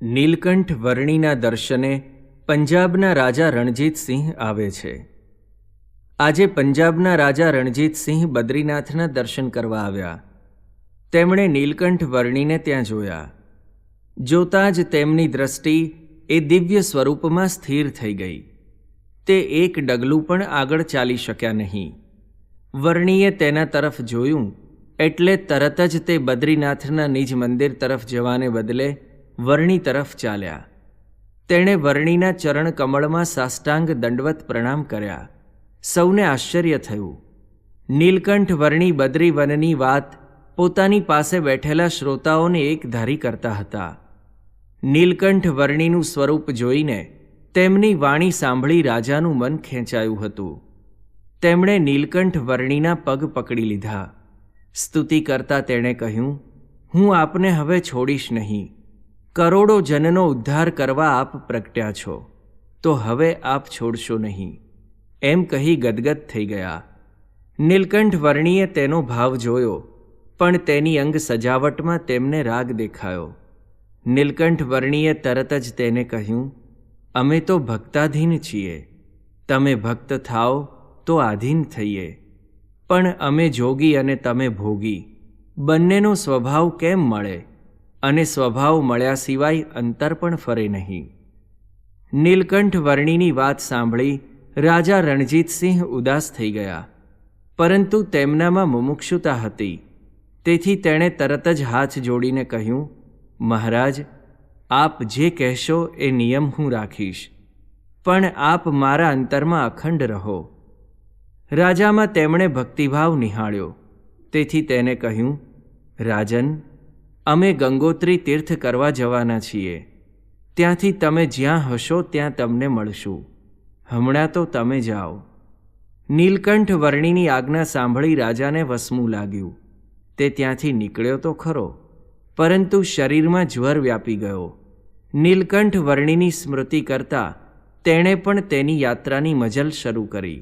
નીલકંઠ વર્ણીના દર્શને પંજાબના રાજા રણજીતસિંહ આવે છે. આજે પંજાબના રાજા રણજીતસિંહ બદ્રીનાથના દર્શન કરવા આવ્યા. તેમણે નીલકંઠ વર્ણીને ત્યાં જોયા. જોતાં જ તેમની દ્રષ્ટિ એ દિવ્ય સ્વરૂપમાં સ્થિર થઈ ગઈ. તે એક ડગલું પણ આગળ ચાલી શક્યા નહીં. વર્ણીએ તેના તરફ જોયું એટલે તરત જ તે બદ્રીનાથના નિજ મંદિર તરફ જવાને બદલે વર્ણી તરફ ચાલ્યા. તેણે વર્ણીના ચરણ કમળમાં સાષ્ટાંગ દંડવત પ્રણામ કર્યા. સૌને આશ્ચર્ય થયું. નીલકંઠ વર્ણી બદ્રીવનની વાત પોતાની પાસે બેઠેલા શ્રોતાઓને એકધારી કરતા હતા. નીલકંઠ વર્ણીનું સ્વરૂપ જોઈને તેમની વાણી સાંભળી રાજાનું મન ખેંચાયું હતું. તેમણે નીલકંઠ વર્ણીના પગ પકડી લીધા. સ્તુતિ કરતા તેણે કહ્યું, હું આપને હવે છોડીશ નહીં. કરોડો જનનો ઉદ્ધાર કરવા આપ પ્રગટ્યા છો, તો હવે આપ છોડશો નહીં, એમ કહી ગદગદ થઈ ગયા. નીલકંઠ વર્ણીએ તેનો ભાવ જોયો, પણ તેની અંગ સજાવટમાં તેમને રાગ દેખાયો. નીલકંઠ વર્ણીએ તરત જ તેને કહ્યું, અમે તો ભક્તાધીન છીએ. તમે ભક્ત થાઓ તો આધીન થઈએ. પણ અમે જોગી અને તમે ભોગી, બંનેનો સ્વભાવ કેમ મળે? અને સ્વભાવ મળ્યા સિવાય અંતર પણ ફરે નહીં. નીલકંઠ વર્ણીની વાત સાંભળી રાજા રણજીતસિંહ ઉદાસ થઈ ગયા. પરંતુ તેમનામાં મુમુક્ષુતા હતી. તેથી તેણે તરત જ હાથ જોડીને કહ્યું, મહારાજ, આપ જે કહેશો એ નિયમ હું રાખીશ, પણ આપ મારા અંતરમાં અખંડ રહો. રાજામાં તેમણે ભક્તિભાવ નિહાળ્યો. તેથી તેને કહ્યું, રાજન, અમે ગંગોત્રી તીર્થ કરવા જવાના છીએ. ત્યાંથી તમે જ્યાં હશો ત્યાં તમને મળશું. હમણાં તો તમે જાઓ. નીલકંઠ વર્ણીની આજ્ઞા સાંભળી રાજાને વસમું લાગ્યું. તે ત્યાંથી નીકળ્યો તો ખરો, પરંતુ શરીરમાં જ્વર વ્યાપી ગયો. નીલકંઠ વર્ણીની સ્મૃતિ કરતાં તેણે પણ તેની યાત્રાની મજલ શરૂ કરી.